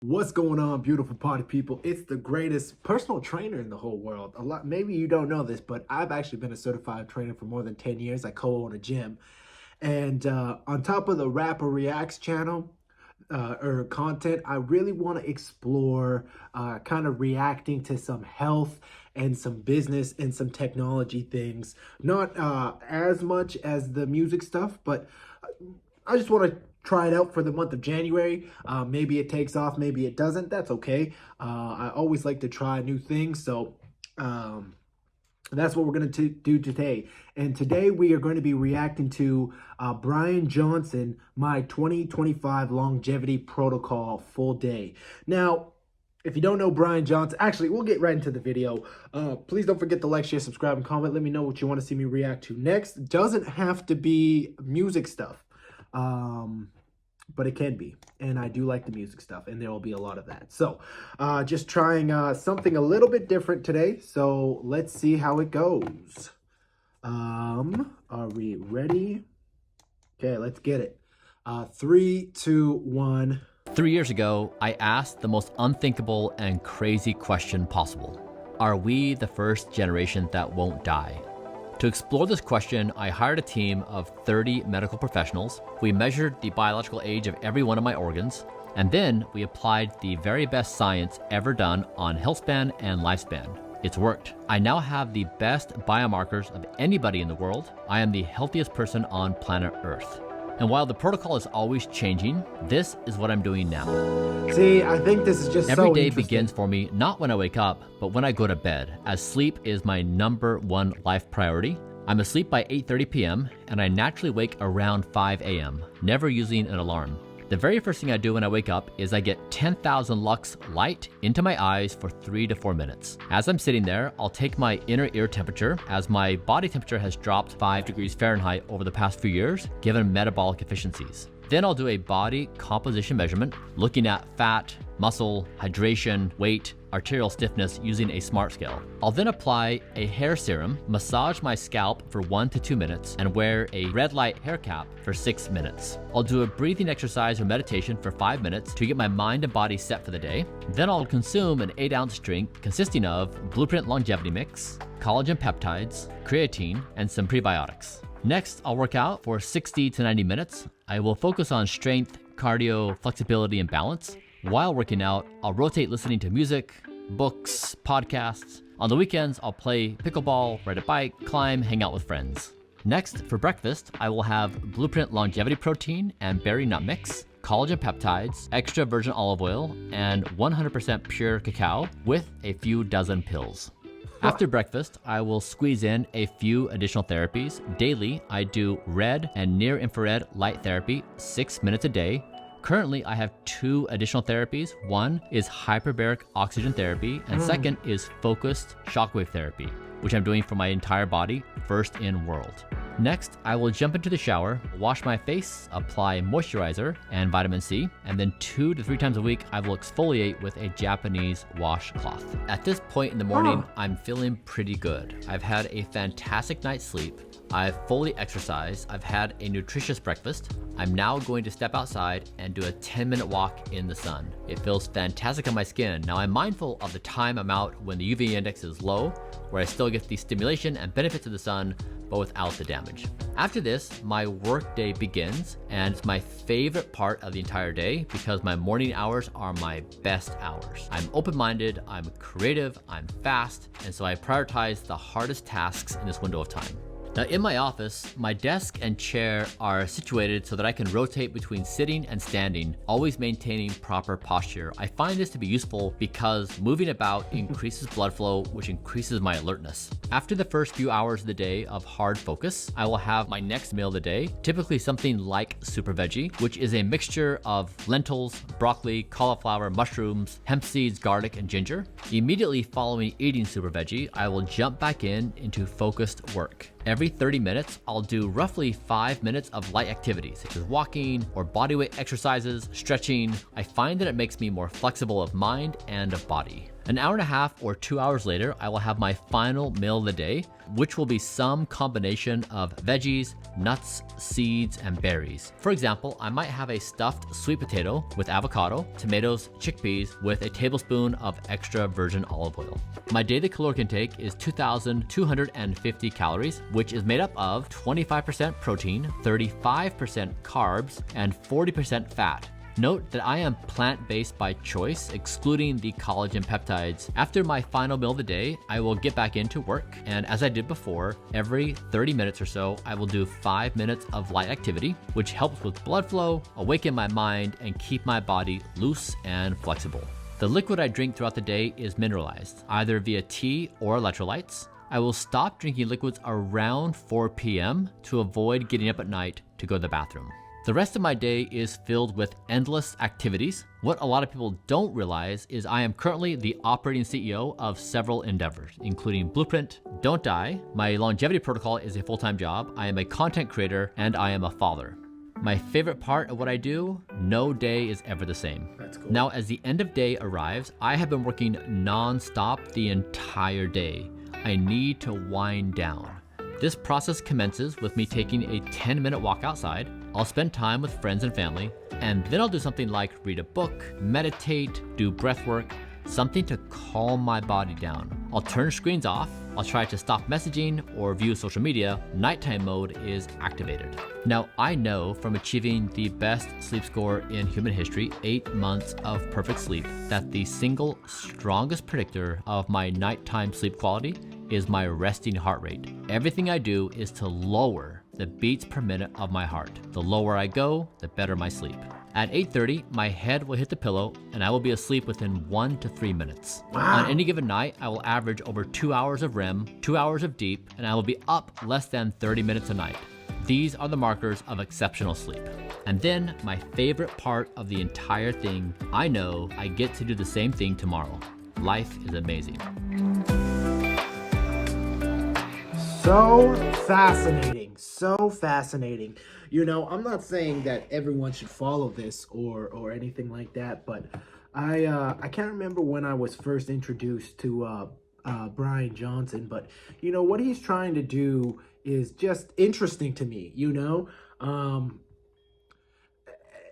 What's going on, beautiful party people? It's the greatest personal trainer in the whole world. Maybe you don't know this, but I've actually been a certified trainer for more than 10 years. I co-own a gym. And on top of the Rapper Reacts channel, or content, I really want to explore kind of reacting to some health and some business and some technology things. Not as much as the music stuff, but I just want to try it out for the month of January. Maybe it takes off, maybe it doesn't. That's okay. I always like to try new things. So that's what we're going to do today. And today we are going to be reacting to Bryan Johnson, my 2025 longevity protocol full day. Now, if you don't know Bryan Johnson, actually, we'll get right into the video. Please don't forget to like, share, subscribe, and comment. Let me know what you want to see me react to next. It doesn't have to be music stuff, but it can be. And I do like the music stuff, and there will be a lot of that. So just trying something a little bit different today. So let's see how it goes. Are we ready? Okay, let's get it. 3, 2, 1. 3 years ago, I asked the most unthinkable and crazy question possible. Are we the first generation that won't die? To explore this question, I hired a team of 30 medical professionals. We measured the biological age of every one of my organs, and then we applied the very best science ever done on health span and lifespan. It's worked. I now have the best biomarkers of anybody in the world. I am the healthiest person on planet Earth. And while the protocol is always changing, this is what I'm doing now. See, I think this is just Every so day interesting. begins for me not when I wake up, but when I go to bed, as sleep is my #1 life priority. I'm asleep by 8:30 p.m., and I naturally wake around 5 a.m., never using an alarm. The very first thing I do when I wake up is I get 10,000 lux light into my eyes for 3 to 4 minutes. As I'm sitting there, I'll take my inner ear temperature, as my body temperature has dropped 5 degrees Fahrenheit over the past few years, given metabolic efficiencies. Then I'll do a body composition measurement, looking at fat, muscle, hydration, weight, arterial stiffness using a smart scale. I'll then apply a hair serum, massage my scalp for 1 to 2 minutes, and wear a red light hair cap for 6 minutes. I'll do a breathing exercise or meditation for 5 minutes to get my mind and body set for the day. Then I'll consume an 8-ounce drink consisting of Blueprint Longevity Mix, collagen peptides, creatine, and some prebiotics. Next, I'll work out for 60 to 90 minutes. I will focus on strength, cardio, flexibility, and balance. While working out, I'll rotate listening to music, books, podcasts. On the weekends, I'll play pickleball, ride a bike, climb, hang out with friends. Next, for breakfast, I will have Blueprint Longevity Protein and Berry Nut Mix, collagen peptides, extra virgin olive oil, and 100% pure cacao with a few dozen pills. After breakfast, I will squeeze in a few additional therapies. Daily, I do red and near infrared light therapy 6 minutes a day. Currently, I have 2 additional therapies. One is hyperbaric oxygen therapy, and second is focused shockwave therapy, which I'm doing for my entire body, first in world. Next, I will jump into the shower, wash my face, apply moisturizer and vitamin C, and then 2 to 3 times a week, I will exfoliate with a Japanese washcloth. At this point in the morning, I'm feeling pretty good. I've had a fantastic night's sleep. I've fully exercised. I've had a nutritious breakfast. I'm now going to step outside and do a 10-minute walk in the sun. It feels fantastic on my skin. Now, I'm mindful of the time I'm out when the UV index is low, where I still get the stimulation and benefits of the sun, but without the damage. After this, my work day begins, and it's my favorite part of the entire day because my morning hours are my best hours. I'm open-minded, I'm creative, I'm fast, and so I prioritize the hardest tasks in this window of time. Now, in my office, my desk and chair are situated so that I can rotate between sitting and standing, always maintaining proper posture. I find this to be useful because moving about increases blood flow, which increases my alertness. After the first few hours of the day of hard focus, I will have my next meal of the day, typically something like super veggie, which is a mixture of lentils, broccoli, cauliflower, mushrooms, hemp seeds, garlic, and ginger. Immediately following eating super veggie, I will jump back into focused work. Every 30 minutes, I'll do roughly 5 minutes of light activities, such as walking or bodyweight exercises, stretching. I find that it makes me more flexible of mind and of body. An hour and a half or 2 hours later, I will have my final meal of the day, which will be some combination of veggies, nuts, seeds, and berries. For example, I might have a stuffed sweet potato with avocado, tomatoes, chickpeas with a tablespoon of extra virgin olive oil. My daily caloric intake is 2,250 calories, which is made up of 25% protein, 35% carbs, and 40% fat. Note that I am plant-based by choice, excluding the collagen peptides. After my final meal of the day, I will get back into work, and as I did before, every 30 minutes or so, I will do 5 minutes of light activity, which helps with blood flow, awaken my mind, and keep my body loose and flexible. The liquid I drink throughout the day is mineralized, either via tea or electrolytes. I will stop drinking liquids around 4 p.m. to avoid getting up at night to go to the bathroom. The rest of my day is filled with endless activities. What a lot of people don't realize is I am currently the operating CEO of several endeavors, including Blueprint, Don't Die, my longevity protocol is a full-time job, I am a content creator, and I am a father. My favorite part of what I do, no day is ever the same. That's cool. Now, as the end of day arrives, I have been working non-stop the entire day. I need to wind down. This process commences with me taking a 10-minute walk outside. I'll spend time with friends and family, and then I'll do something like read a book, meditate, do breath work, something to calm my body down. I'll turn screens off, I'll try to stop messaging or view social media. Nighttime mode is activated. Now, I know from achieving the best sleep score in human history, 8 months of perfect sleep, that the single strongest predictor of my nighttime sleep quality is my resting heart rate. Everything I do is to lower the beats per minute of my heart. The lower I go, the better my sleep. At 8:30, my head will hit the pillow and I will be asleep within 1 to 3 minutes. Wow. On any given night, I will average over 2 hours of REM, 2 hours of deep, and I will be up less than 30 minutes a night. These are the markers of exceptional sleep. And then my favorite part of the entire thing, I know I get to do the same thing tomorrow. Life is amazing. So fascinating, so fascinating. You know, I'm not saying that everyone should follow this or anything like that, but I can't remember when I was first introduced to Bryan Johnson, but you know what he's trying to do is just interesting to me, you know.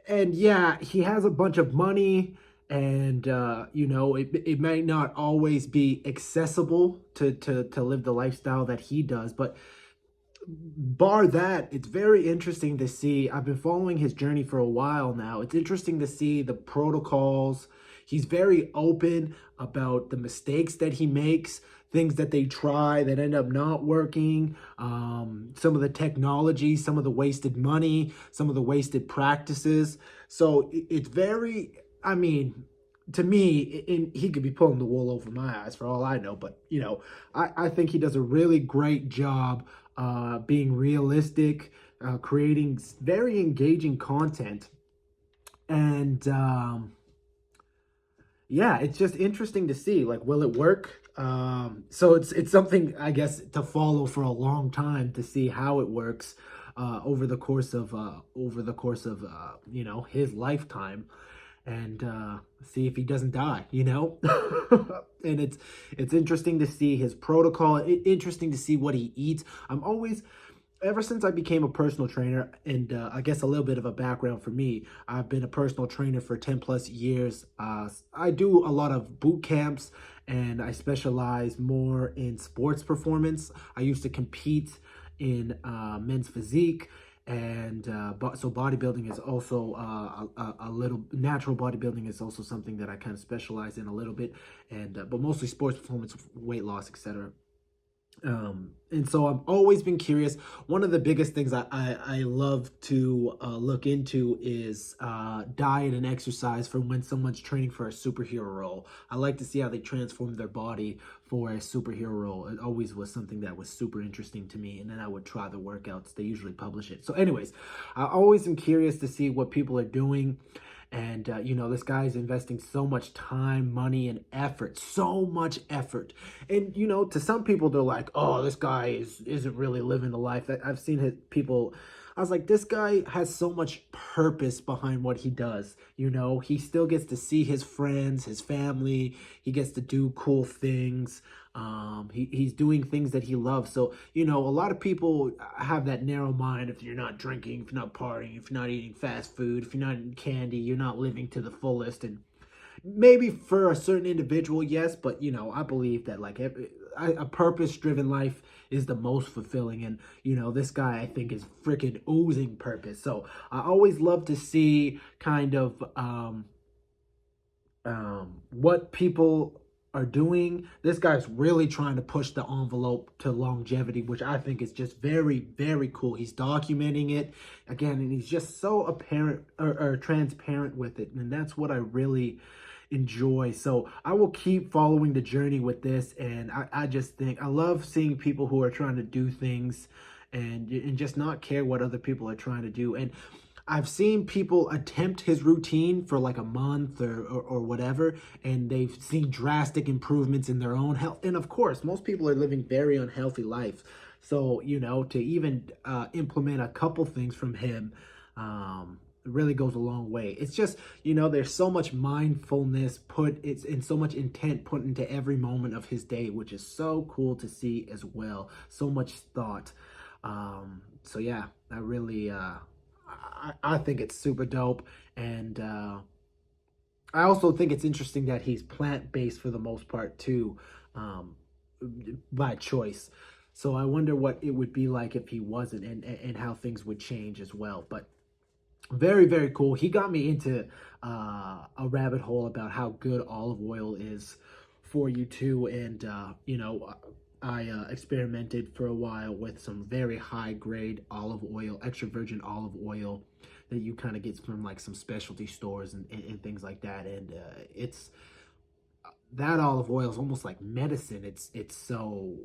And yeah, he has a bunch of money. And, you know, it might not always be accessible to live the lifestyle that he does. But bar that, it's very interesting to see. I've been following his journey for a while now. It's interesting to see the protocols. He's very open about the mistakes that he makes, things that they try that end up not working, some of the technology, some of the wasted money, some of the wasted practices. So it's very... I mean, to me, he could be pulling the wool over my eyes for all I know. But, you know, I think he does a really great job being realistic, creating very engaging content. And, yeah, it's just interesting to see, like, will it work? So it's something, I guess, to follow for a long time to see how it works over the course of you know, his lifetime. And see if he doesn't die, you know. And it's interesting to see his protocol, interesting to see what he eats. I'm always, ever since I became a personal trainer, and I guess a little bit of a background for me, I've been a personal trainer for 10 plus years. I do a lot of boot camps, and I specialize more in sports performance. I used to compete in men's physique. And so bodybuilding is also a little, natural bodybuilding is also something that I kind of specialize in a little bit, and but mostly sports performance, weight loss, etc. And so I've always been curious. One of the biggest things I love to look into is diet and exercise for when someone's training for a superhero role. I like to see how they transform their body for a superhero role. It always was something that was super interesting to me, and then I would try the workouts. They usually publish it. So anyways, I always am curious to see what people are doing. And, you know, this guy's investing so much time, money, and effort, so much effort. And, you know, to some people, they're like, oh, this guy isn't really living the life. I've seen people I was like, this guy has so much purpose behind what he does. You know, he still gets to see his friends, his family. He gets to do cool things. He's doing things that he loves. So, you know, a lot of people have that narrow mind. If you're not drinking, if you're not partying, if you're not eating fast food, if you're not eating candy, you're not living to the fullest. And maybe for a certain individual, yes, but you know, I believe that like a purpose-driven life is the most fulfilling, and you know, this guy I think is freaking oozing purpose. So I always love to see kind of what people are doing. This guy's really trying to push the envelope to longevity, which I think is just very, very cool. He's documenting it again, and he's just so apparent or transparent with it, and that's what I really enjoy. So I will keep following the journey with this, and I just think I love seeing people who are trying to do things and just not care what other people are trying to do. And I've seen people attempt his routine for like a month or whatever, and they've seen drastic improvements in their own health. And of course, most people are living very unhealthy lives. So, you know, to even implement a couple things from him really goes a long way. It's just, you know, there's so much mindfulness it's in so much intent put into every moment of his day, which is so cool to see as well. So much thought. So yeah, I really, I think it's super dope. And I also think it's interesting that he's plant-based for the most part too, by choice. So I wonder what it would be like if he wasn't, and how things would change as well. But very, very cool. He got me into a rabbit hole about how good olive oil is for you too. And, you know, I experimented for a while with some very high grade olive oil, extra virgin olive oil that you kind of get from like some specialty stores and things like that. And it's that olive oil is almost like medicine. It's so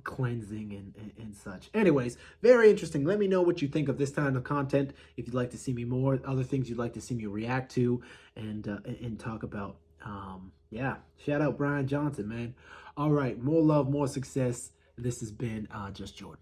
cleansing and such. Anyways, very interesting. Let me know what you think of this kind of content. If you'd like to see me more, other things you'd like to see me react to and talk about. Yeah, shout out Bryan Johnson, man. All right, more love, more success. This has been JusJrdn.